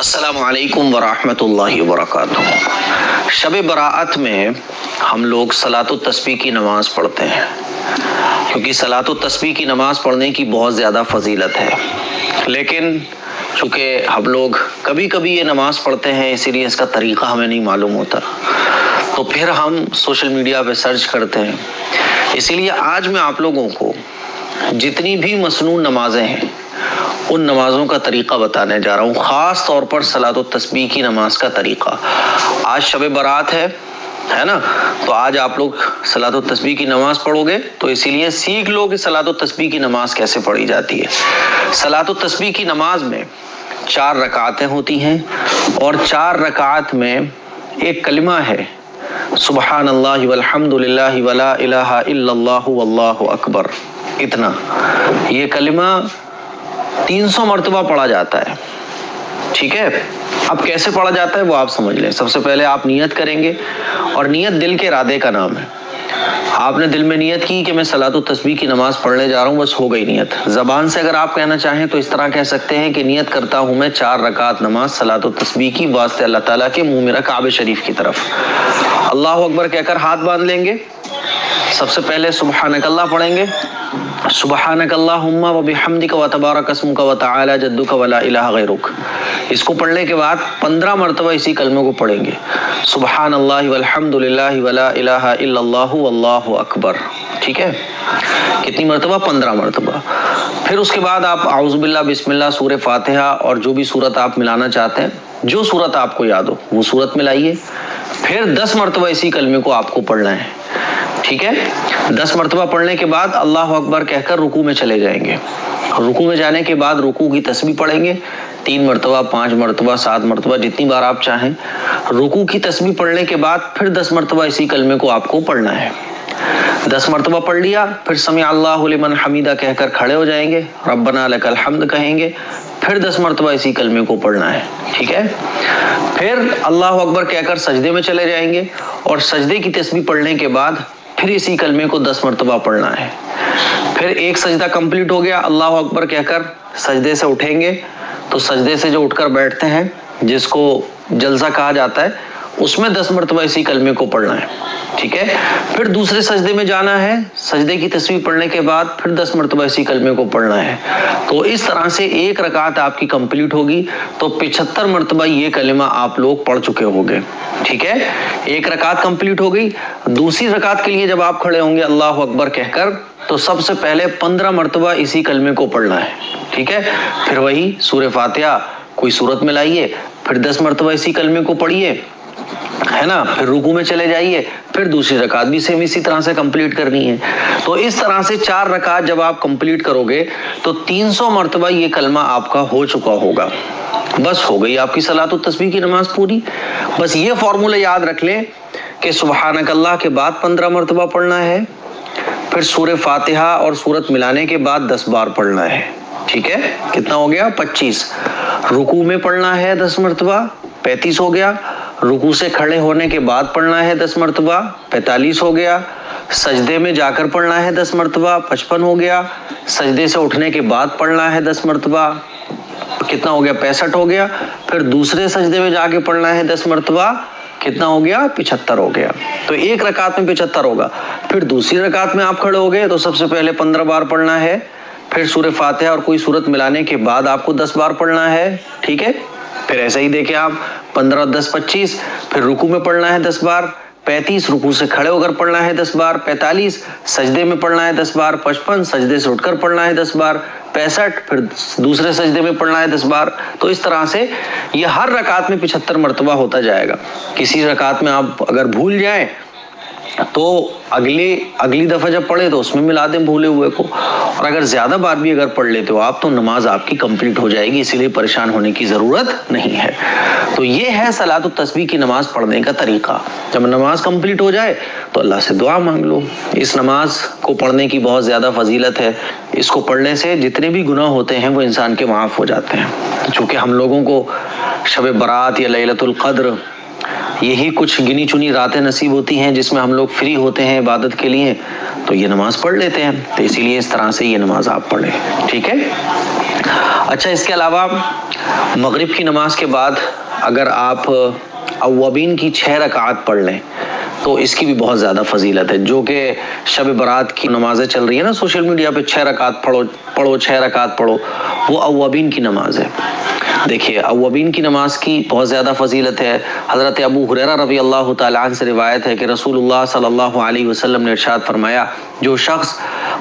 السلام علیکم ورحمۃ اللہ وبرکاتہ۔ شب براءت میں ہم لوگ صلاۃ التسبیح کی نماز پڑھتے ہیں، کیونکہ صلاۃ التسبیح کی نماز پڑھنے کی بہت زیادہ فضیلت ہے، لیکن چونکہ ہم لوگ کبھی کبھی یہ نماز پڑھتے ہیں، اسی لیے اس کا طریقہ ہمیں نہیں معلوم ہوتا، تو پھر ہم سوشل میڈیا پہ سرچ کرتے ہیں۔ اسی لیے آج میں آپ لوگوں کو جتنی بھی مسنون نمازیں ہیں ان نمازوں کا طریقہ بتانے جا رہا ہوں، خاص طور پر صلاۃ التسبیح کی نماز کا طریقہ۔ آج شب برات ہے نا، تو آج آپ لوگ صلاۃ التسبیح کی نماز پڑھو گے، تو اسی لیے سیکھ لو کہ صلاۃ التسبیح کی نماز کیسے پڑھی جاتی ہے۔ صلاۃ التسبیح کی نماز میں 4 رکعتیں ہوتی ہیں، اور 4 رکعت میں ایک کلمہ ہے، سبحان اللہ والحمد للہ ولا الہ الا اللہ واللہ اکبر۔ اتنا یہ کلمہ 300 مرتبہ پڑھا جاتا ہے، ٹھیک ہے؟ اب کیسے پڑھا جاتا ہے وہ آپ سمجھ لیں۔ سب سے پہلے آپ نیت کریں گے، اور نیت دل کے ارادے کا نام ہے۔ آپ نے دل میں نیت کی کہ میں صلاۃ التسبیح کی نماز پڑھنے جا رہا ہوں، بس ہو گئی نیت۔ زبان سے اگر آپ کہنا چاہیں تو اس طرح کہہ سکتے ہیں کہ نیت کرتا ہوں میں 4 رکعت نماز صلاۃ التسبیح کی واسطے اللہ تعالیٰ کے منہ میرا کعبہ شریف کی طرف۔ اللہ اکبر کہہ کر ہاتھ باندھ لیں گے۔ سب سے پہلے سبحانک اللہ پڑھیں گے، سبحانک اللہم وبحمدک وتبارک اسمک وتعالی جدک ولا الہ غیرک۔ اس کو پڑھنے کے بعد 15 مرتبہ اسی کلمے کو پڑھیں گے، سبحان اللہ والحمد للہ ولا الہ الا اللہ واللہ اکبر، ٹھیک ہے؟ کتنی مرتبہ؟ 15 مرتبہ۔ پھر اس کے بعد آپ اعوذ باللہ بسم اللہ سورہ فاتحہ اور جو بھی سورت آپ ملانا چاہتے ہیں، جو سورت آپ کو یاد ہو وہ سورت ملائیے۔ پھر 10 مرتبہ اسی کلمے کو آپ کو پڑھنا ہے، ٹھیک ہے؟ 10 مرتبہ پڑھنے کے بعد اللہ اکبر کہہ کر رکوع میں چلے جائیں گے۔ رکوع میں جانے کے بعد رکوع کی تسبیح پڑھیں گے 3 مرتبہ، 5 مرتبہ، 7 مرتبہ، جتنی بار آپ چاہیں۔ رکوع کی تسبیح پڑھنے کے بعد پھر 10 مرتبہ اسی کلمے کو آپ کو پڑھنا ہے۔ 10 مرتبہ پڑھ لیا، پھر سمع اللہ لمن حمیدہ کہہ کر کھڑے ہو جائیں گے، ربنا لک الحمد کہیں گے، پھر 10 مرتبہ اسی کلمے کو پڑھنا ہے، ٹھیک ہے؟ پھر اللہ اکبر کہہ کر سجدے میں چلے جائیں گے، اور سجدے کی تسبیح پڑھنے کے بعد پھر اسی کلمے کو 10 مرتبہ پڑھنا ہے۔ پھر ایک سجدہ کمپلیٹ ہو گیا، اللہ اکبر کہہ کر سجدے سے اٹھیں گے، تو سجدے سے جو اٹھ کر بیٹھتے ہیں جس کو جلسہ کہا جاتا ہے، اس میں 10 مرتبہ اسی کلمے کو پڑھنا ہے، ٹھیک ہے؟ پھر دوسرے سجدے میں جانا ہے، سجدے کی تسبیح پڑھنے کے بعد پھر 10 مرتبہ اسی کلمے کو پڑھنا ہے۔ تو اس طرح سے ایک رکعت آپ کی کمپلیٹ ہوگی، تو 75 مرتبہ یہ کلمہ آپ لوگ پڑھ چکے ہوگے، ٹھیک ہے؟ ایک رکعت کمپلیٹ ہو گئی۔ دوسری رکعت کے لیے جب آپ کھڑے ہوں گے اللہ اکبر کہہ کر، تو سب سے پہلے 15 مرتبہ اسی کلمے کو پڑھنا ہے، ٹھیک ہے؟ پھر وہی سورہ فاتحہ کوئی سورت میں لائیے، پھر 10 مرتبہ اسی کلمے کو پڑھیے، ہے نا؟ پھر رکوع میں چلے جائیے، پھر دوسری رکعت بھی سیم اسی طرح سے کمپلیٹ کرنی ہے۔ تو اس طرح سے 4 رکعت جب آپ کمپلیٹ کرو گے تو 300 مرتبہ یہ کلمہ آپ کا ہو چکا ہوگا، بس ہو گئی آپ کی صلاۃ التسبیح کی نماز پوری۔ بس یہ فارمولہ یاد رکھ لیں کہ سبحانک اللہ کے بعد 15 مرتبہ پڑھنا ہے، پھر سورہ فاتحہ اور سورت ملانے کے بعد 10 بار پڑھنا ہے، ٹھیک ہے؟ کتنا ہو گیا؟ 25۔ رکوع میں پڑھنا ہے 10 مرتبہ، 35 ہو گیا۔ رکوع سے کھڑے ہونے کے بعد پڑھنا ہے 10 مرتبہ، 45 ہو گیا۔ سجدے میں جا کر پڑھنا ہے 10 مرتبہ، 55 ہو گیا۔ سجدے سے اٹھنے کے بعد پڑھنا ہے 10 مرتبہ، کتنا ہو گیا؟ 65 ہو گیا۔ پھر دوسرے سجدے میں جا کے پڑھنا ہے 10 مرتبہ، کتنا ہو گیا؟ 75 ہو گیا۔ تو ایک رکعت میں 75 ہوگا۔ پھر دوسری رکعت میں آپ کھڑے ہو گئے تو سب سے پہلے 15 بار پڑھنا ہے، پھر سورہ فاتحہ اور کوئی سورت ملانے کے بعد آپ کو 10 بار پڑھنا ہے، ٹھیک ہے؟ پھر ایسا ہی دیکھیں آپ 15، 10، 25۔ پھر رکوع میں پڑھنا ہے 10 بار، 35 رکوع سے کھڑے ہو کر پڑھنا ہے 10 بار، 45 سجدے میں پڑھنا ہے 10 بار، 55 سجدے سے اٹھ کر پڑھنا ہے 10 بار، 65 پھر دوسرے سجدے میں پڑھنا ہے 10 بار۔ تو اس طرح سے یہ ہر رکعت میں 75 مرتبہ ہوتا جائے گا۔ کسی رکعت میں آپ اگر بھول جائیں تو اگلی دفعہ جب پڑھے تو اس میں ملا دیں بھولے ہوئے کو، اور اگر زیادہ بار بھی اگر پڑھ لیتے ہو آپ تو نماز آپ کی کمپلیٹ ہو جائے گی، اسی لیے پریشان ہونے کی ضرورت نہیں ہے۔ تو یہ ہے صلاۃ التسبیح کی نماز پڑھنے کا طریقہ۔ جب نماز کمپلیٹ ہو جائے تو اللہ سے دعا مانگ لو۔ اس نماز کو پڑھنے کی بہت زیادہ فضیلت ہے، اس کو پڑھنے سے جتنے بھی گناہ ہوتے ہیں وہ انسان کے معاف ہو جاتے ہیں۔ چونکہ ہم لوگوں کو شب برات یا لیلۃ القدر یہی کچھ گنی چنی راتیں نصیب ہوتی ہیں جس میں ہم لوگ فری ہوتے ہیں عبادت کے لیے، تو یہ نماز پڑھ لیتے ہیں، تو اسی لیے اس طرح سے یہ نماز آپ پڑھیں، ٹھیک ہے۔ اچھا، اس کے علاوہ مغرب کی نماز کے بعد اگر آپ اوابین کی 6 رکعات پڑھ لیں تو اس کی بھی بہت زیادہ فضیلت ہے، جو کہ شب برات کی نمازیں چل رہی ہیں نا سوشل میڈیا پہ، 6 رکعات پڑھو 6 رکعات پڑھو، وہ اوابین کی نماز ہے۔ دیکھیے، اوابین کی نماز کی بہت زیادہ فضیلت ہے۔ حضرت ابو ہریرہ رضی اللہ تعالیٰ عنہ سے روایت ہے کہ رسول اللہ صلی اللہ علیہ وسلم نے ارشاد فرمایا، جو شخص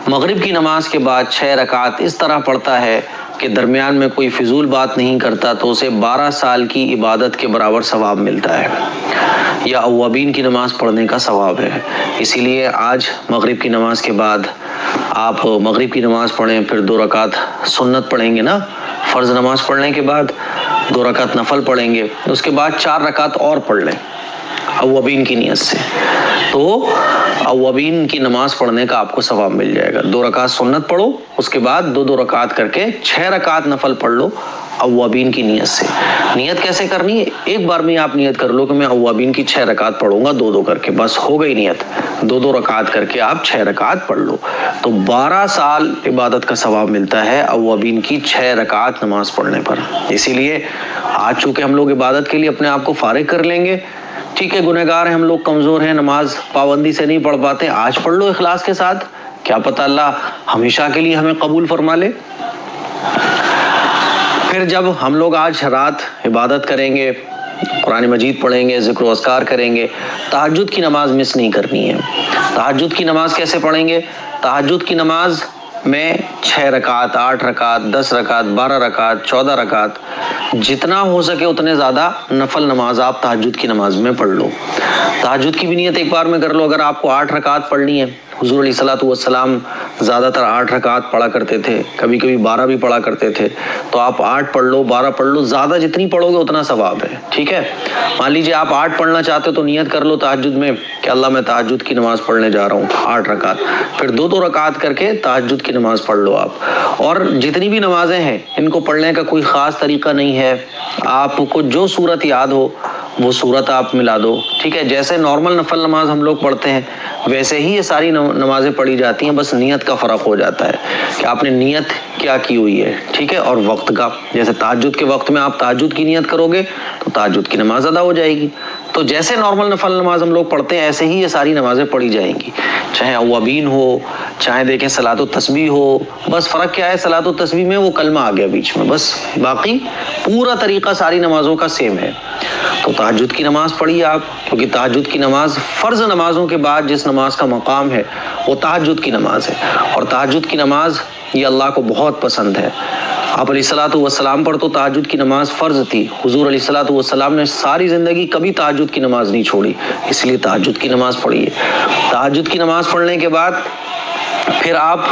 مغرب کی نماز کے بعد 6 رکعات اس طرح پڑھتا ہے کہ درمیان میں کوئی فضول بات نہیں کرتا تو اسے 12 سال کی عبادت کے برابر ثواب ملتا ہے، یا اوابین کی نماز پڑھنے کا ثواب ہے۔ اسی لیے آج مغرب کی نماز کے بعد آپ مغرب کی نماز پڑھیں، پھر 2 رکعت سنت پڑھیں گے نا، فرض نماز پڑھنے کے بعد 2 رکعت نفل پڑھیں گے، اس کے بعد 4 رکعت اور پڑھ لیں اوابین کی نیت سے، تو اوابین کی نماز پڑھنے کا آپ کو ثواب مل جائے گا۔ 2 رکعت سنت پڑھو، اس کے بعد 2 رکعت کر کے 6 رکعت نفل پڑھ لو اوابین کی نیت سے۔ نیت کیسے کرنی ہے؟ ایک بار میں آپ نیت کر لو کہ میں اوابین کی 6 رکعت پڑھوں گا 2 کر کے، بس ہو گئی نیت۔ 2 رکعت کر کے آپ 6 رکعت پڑھ لو، تو 12 سال عبادت کا ثواب ملتا ہے اوابین کی 6 رکعت نماز پڑھنے پر۔ اسی لیے آج چونکہ ہم لوگ عبادت کے لیے اپنے آپ کو فارغ کر لیں گے، ٹھیک ہے، گنہگار ہیں ہم لوگ، کمزور ہیں، نماز پابندی سے نہیں پڑھ پاتے، آج پڑھ لو اخلاص کے ساتھ، کیا پتہ اللہ ہمیشہ کے لیے ہمیں قبول فرما لے۔ پھر جب ہم لوگ آج رات عبادت کریں گے، قرآن مجید پڑھیں گے، ذکر و اذکار کریں گے، تہجد کی نماز مس نہیں کرنی ہے۔ تہجد کی نماز کیسے پڑھیں گے؟ تہجد کی نماز میں 6 رکعت، 8 رکعت، 10 رکعت، 12 رکعت، 14 رکعت، جتنا ہو سکے اتنے زیادہ نفل نماز آپ تہجد کی نماز میں پڑھ لو۔ تہجد کی بھی نیت ایک بار میں کر لو۔ اگر آپ کو 8 رکعت پڑھنی ہے، حضور علیہ الصلوۃ والسلام زیادہ تر 8 رکعت پڑھا کرتے تھے، کبھی کبھی 12 بھی پڑھا کرتے تھے، تو آپ 8 پڑھ لو، 12 پڑھ لو، زیادہ جتنی پڑھو گے اتنا ثواب ہے، ٹھیک ہے۔ مان لیجیے آپ 8 پڑھنا چاہتے ہو تو نیت کر لو تہجد میں کہ اللہ میں تہجد کی نماز پڑھنے جا رہا ہوں 8 رکعت، پھر 2 رکعت کر کے تہجد کی نماز پڑھ لو آپ۔ اور جتنی بھی نمازیں ہیں ان کو پڑھنے کا کوئی خاص طریقہ نہیں ہے، آپ کو جو صورت یاد ہو وہ صورت آپ ملا دو، ٹھیک ہے۔ جیسے نارمل نفل نماز ہم لوگ پڑھتے ہیں ویسے ہی یہ ساری نمازیں پڑھی جاتی ہیں، بس نیت کا فرق ہو جاتا ہے کہ آپ نے نیت کیا کی ہوئی ہے، ٹھیک ہے، اور وقت کا۔ جیسے تہجد کے وقت میں آپ تہجد کی نیت کرو گے تو تہجد کی نماز ادا ہو جائے گی۔ تو جیسے نارمل نفل نماز ہم لوگ پڑھتے ہیں ایسے ہی یہ ساری نمازیں پڑھی جائیں گی، چاہے اوابین ہو، چاہے دیکھیں صلاۃ التسبیح ہو، بس فرق کیا ہے، صلاۃ التسبیح میں وہ کلمہ آ گیا بیچ میں، بس باقی پورا طریقہ ساری نمازوں کا سیم ہے۔ تو تہجد کی نماز پڑھیے آپ، کیونکہ تہجد کی نماز فرض نمازوں کے بعد جس نماز کا مقام ہے وہ تہجد کی نماز ہے، اور تہجد کی نماز یہ اللہ کو بہت پسند ہے۔ آپ علیہ الصلوۃ والسلام پر تو تہجد کی نماز فرض تھی، حضور علیہ الصلوۃ والسلام نے ساری زندگی کبھی تہجد کی نماز نہیں چھوڑی، اس لیے تہجد کی نماز پڑھیے۔ تہجد کی نماز پڑھنے کے بعد پھر آپ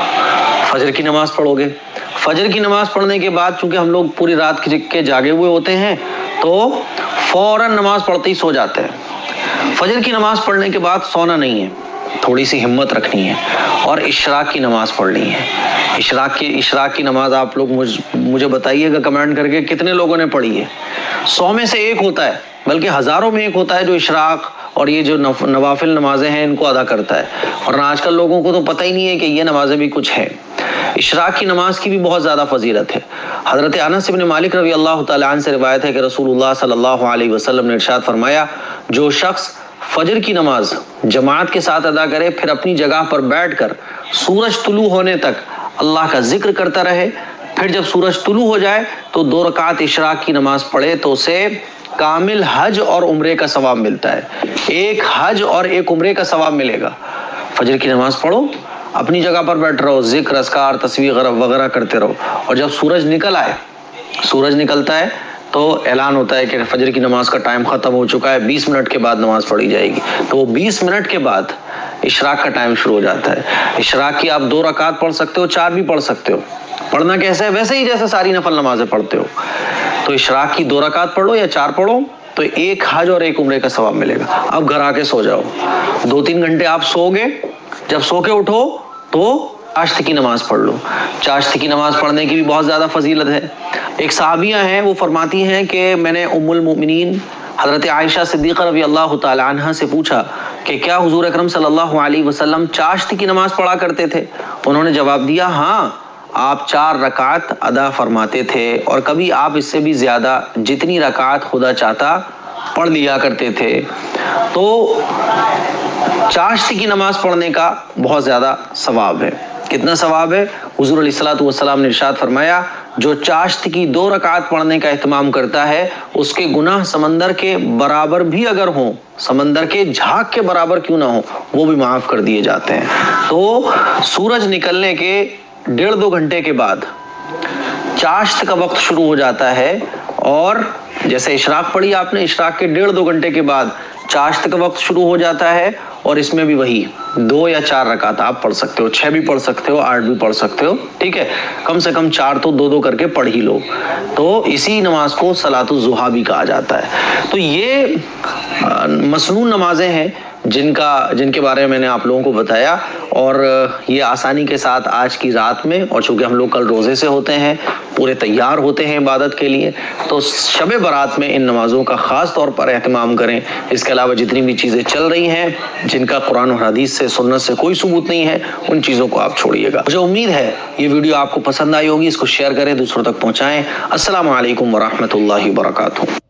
فجر کی نماز پڑھو گے۔ فجر کی نماز پڑھنے کے بعد چونکہ ہم لوگ پوری رات کے جاگے ہوئے ہوتے ہیں تو فوراً نماز پڑھتے ہی سو جاتے ہیں۔ فجر کی نماز پڑھنے کے بعد سونا نہیں ہے، تھوڑی سی ہمت رکھنی ہے اور اشراق کی نماز پڑھنی ہے۔ اشراق کی نماز آپ لوگ مجھے بتائیے گا کمنٹ کر کے کتنے لوگوں نے پڑھی ہے۔ 100 میں سے ایک ہوتا ہے، بلکہ ہزاروں میں ایک ہوتا ہے جو اشراق اور یہ جو نوافل نمازیں ہیں ان کو ادا کرتا ہے، ورنہ آج کل لوگوں کو تو پتہ ہی نہیں ہے کہ یہ نمازیں بھی کچھ ہیں۔ اشراق کی نماز کی بھی بہت زیادہ فضیلت ہے۔ حضرت انس بن مالک رضی اللہ تعالیٰ عنہ سے روایت ہے کہ رسول اللہ صلی اللہ علیہ وسلم نے ارشاد فرمایا، جو شخص فجر کی نماز جماعت کے ساتھ ادا کرے پھر اپنی جگہ پر بیٹھ کر سورج طلوع ہونے تک اللہ کا ذکر کرتا رہے، پھر جب سورج طلوع ہو جائے تو 2 رکعت اشراق کی نماز پڑھے تو اسے کامل حج اور عمرے کا ثواب ملتا ہے۔ ایک حج اور ایک عمرے کا ثواب ملے گا۔ فجر کی نماز پڑھو، اپنی جگہ پر بیٹھ رہو، ذکر اذکار تسبیح وغیرہ کرتے رہو، اور جب سورج نکل آئے، سورج نکلتا ہے تو اعلان ہوتا ہے کہ فجر کی نماز کا ٹائم ختم ہو چکا ہے، 20 منٹ کے بعد نماز پڑھی جائے گی، تو وہ 20 منٹ کے بعد اشراق کا ٹائم شروع ہو جاتا ہے۔ اشراق کی آپ 2 رکعت پڑھ سکتے ہو، 4 بھی پڑھ سکتے ہو، پڑھنا کیسے ہے ویسے ہی جیسے ساری نفل نمازیں پڑھتے ہو۔ تو اشراق کی 2 رکعت پڑھو یا 4 پڑھو تو ایک حج اور ایک عمرے کا ثواب ملے گا۔ اب گھر آ کے سو جاؤ، 2-3 گھنٹے آپ سو گے، جب سو کے اٹھو تو چاشت کی نماز پڑھ لو۔ چاشت کی نماز پڑھنے کی بھی بہت زیادہ فضیلت ہے۔ ایک صحابیہ ہیں وہ فرماتی ہیں کہ میں نے ام المؤمنین حضرت عائشہ صدیقہ رضی اللہ تعالی عنہ سے پوچھا کہ کیا حضور اکرم صلی اللہ علیہ وسلم چاشت کی نماز پڑھا کرتے تھے؟ انہوں نے جواب دیا ہاں، آپ 4 رکعت ادا فرماتے تھے اور کبھی آپ اس سے بھی زیادہ، جتنی رکعت خدا چاہتا پڑھ لیا کرتے تھے۔ تو چاشت کی نماز پڑھنے کا بہت زیادہ ثواب ہے۔ کتنا ثواب ہے؟ حضور علیہ الصلوۃ والسلام نے ارشاد فرمایا جو چاشت کی 2 رکعت پڑھنے کا اہتمام کرتا ہے اس کے گناہ سمندر کے برابر بھی اگر ہوں، سمندر کے جھاگ کے برابر کیوں نہ ہوں، وہ بھی معاف کر دیے جاتے ہیں۔ تو سورج نکلنے کے 1.5-2 گھنٹے کے بعد چاشت کا وقت شروع ہو جاتا ہے، اور جیسے اشراق پڑھی آپ نے، اشراق کے 1.5-2 گھنٹے کے بعد چاشت کا وقت شروع ہو جاتا ہے، اور اس میں بھی وہی 2 یا 4 رکعت آپ پڑھ سکتے ہو، 6 بھی پڑھ سکتے ہو، 8 بھی پڑھ سکتے ہو، ٹھیک ہے، کم سے کم 4 تو 2 کر کے پڑھ ہی لو۔ تو اسی نماز کو صلاۃ الضحیٰ بھی کہا جاتا ہے۔ تو یہ مسنون نمازیں ہیں جن کے بارے میں میں نے آپ لوگوں کو بتایا، اور یہ آسانی کے ساتھ آج کی رات میں، اور چونکہ ہم لوگ کل روزے سے ہوتے ہیں، پورے تیار ہوتے ہیں عبادت کے لیے، تو شب برات میں ان نمازوں کا خاص طور پر اہتمام کریں۔ اس کے علاوہ جتنی بھی چیزیں چل رہی ہیں جن کا قرآن و حدیث سے، سنت سے کوئی ثبوت نہیں ہے، ان چیزوں کو آپ چھوڑیے گا۔ مجھے امید ہے یہ ویڈیو آپ کو پسند آئی ہوگی، اس کو شیئر کریں، دوسروں تک پہنچائیں۔ السلام علیکم ورحمۃ اللہ وبرکاتہ۔